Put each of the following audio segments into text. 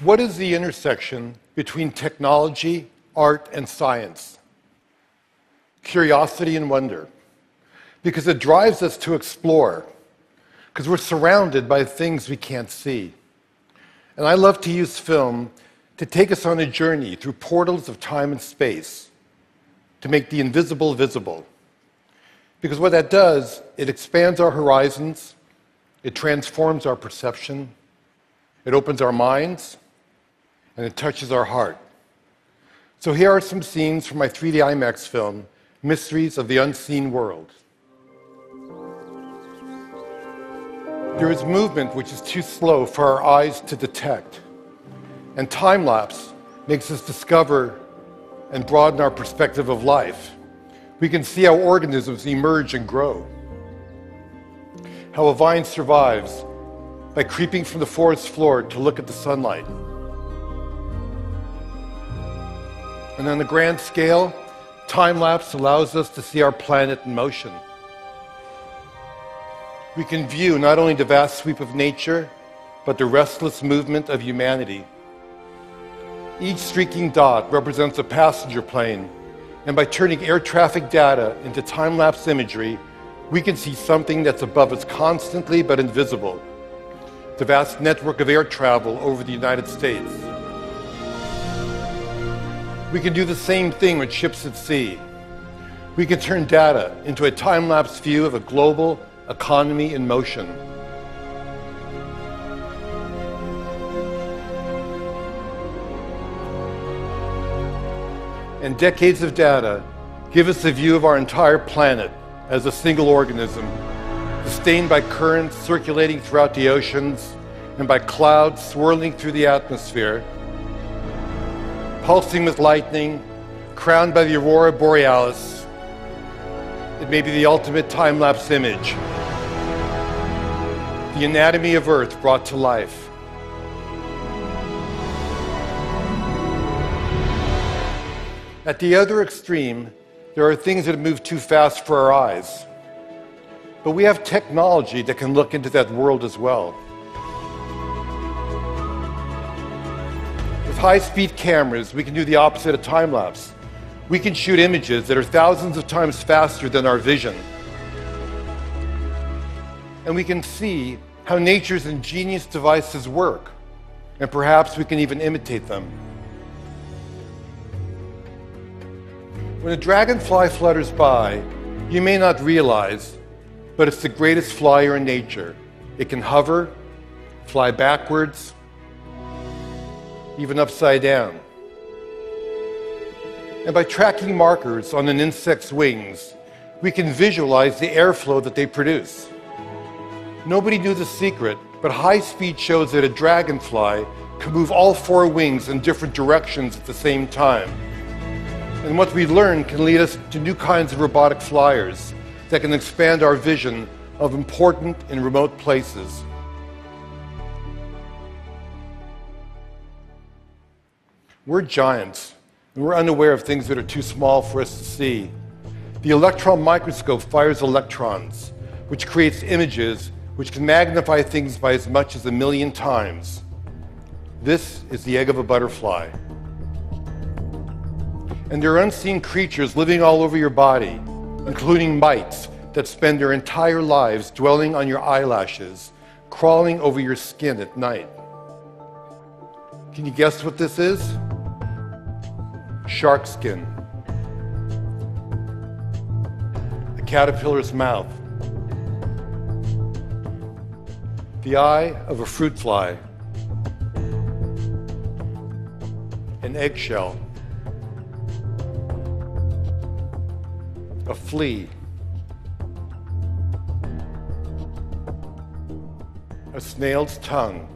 What is the intersection between technology, art, and science? Curiosity and wonder. Because it drives us to explore. Because we're surrounded by things we can't see. And I love to use film to take us on a journey through portals of time and space, to make the invisible visible. Because what that does, it expands our horizons, it transforms our perception, it opens our minds, and it touches our heart. So here are some scenes from my 3D IMAX film, Mysteries of the Unseen World. There is movement which is too slow for our eyes to detect. And time-lapse makes us discover and broaden our perspective of life. We can see how organisms emerge and grow. How a vine survives by creeping from the forest floor to look at the sunlight. And on a grand scale, time-lapse allows us to see our planet in motion. We can view not only the vast sweep of nature, but the restless movement of humanity. Each streaking dot represents a passenger plane, and by turning air traffic data into time-lapse imagery, we can see something that's above us constantly but invisible: the vast network of air travel over the United States. We can do the same thing with ships at sea. We can turn data into a time-lapse view of a global economy in motion. And decades of data give us a view of our entire planet as a single organism, sustained by currents circulating throughout the oceans and by clouds swirling through the atmosphere, pulsing with lightning, crowned by the aurora borealis. It may be the ultimate time-lapse image, the anatomy of Earth brought to life. At the other extreme, there are things that move too fast for our eyes. But we have technology that can look into that world as well. With high-speed cameras, we can do the opposite of time-lapse. We can shoot images that are thousands of times faster than our vision. And we can see how nature's ingenious devices work, and perhaps we can even imitate them. When a dragonfly flutters by, you may not realize, but it's the greatest flyer in nature. It can hover, fly backwards, even upside down. And by tracking markers on an insect's wings, we can visualize the airflow that they produce. Nobody knew the secret, but high speed shows that a dragonfly can move all four wings in different directions at the same time. And what we learn can lead us to new kinds of robotic flyers that can expand our vision of important and remote places. We're giants, and we're unaware of things that are too small for us to see. The electron microscope fires electrons, which creates images which can magnify things by as much as 1,000,000 times. This is the egg of a butterfly. And there are unseen creatures living all over your body, including mites that spend their entire lives dwelling on your eyelashes, crawling over your skin at night. Can you guess what this is? Shark skin. A caterpillar's mouth. The eye of a fruit fly. An eggshell. A flea. A snail's tongue.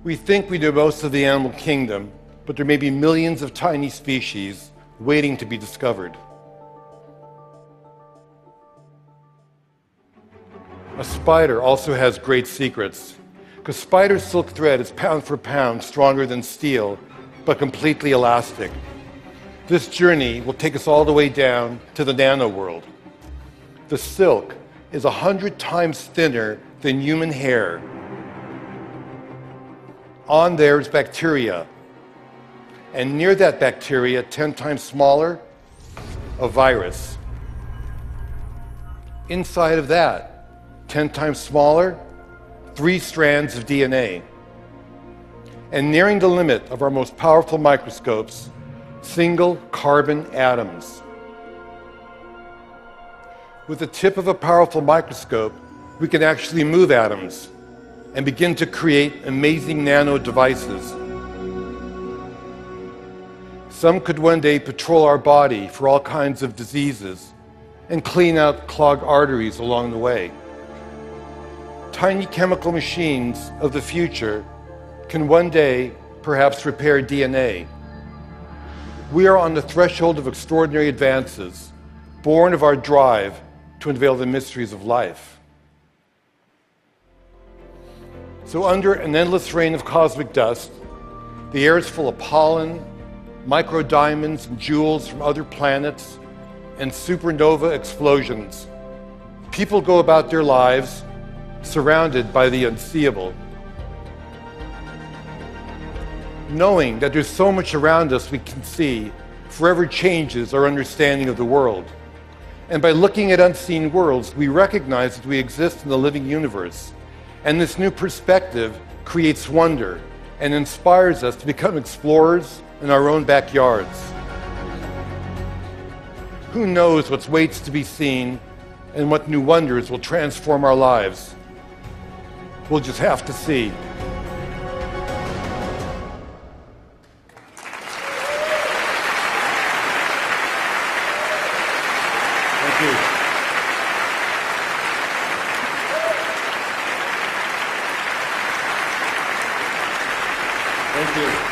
We think we know most of the animal kingdom, but there may be millions of tiny species waiting to be discovered. A spider also has great secrets, because spider silk thread is pound for pound stronger than steel, but completely elastic. This journey will take us all the way down to the nano world. The silk is 100 times thinner than human hair, On there is bacteria. And near that bacteria, 10 times smaller, a virus. Inside of that, 10 times smaller, 3 strands of DNA. And nearing the limit of our most powerful microscopes, single carbon atoms. With the tip of a powerful microscope, we can actually move atoms and begin to create amazing nano devices. Some could one day patrol our body for all kinds of diseases and clean out clogged arteries along the way. Tiny chemical machines of the future can one day perhaps repair DNA. We are on the threshold of extraordinary advances, born of our drive to unveil the mysteries of life. So under an endless rain of cosmic dust, the air is full of pollen, microdiamonds and jewels from other planets, and supernova explosions. People go about their lives surrounded by the unseeable, knowing that there's so much around us we can see forever changes our understanding of the world. And by looking at unseen worlds, we recognize that we exist in the living universe. And this new perspective creates wonder and inspires us to become explorers in our own backyards. Who knows what waits to be seen and what new wonders will transform our lives? We'll just have to see. Thank you. Thank you.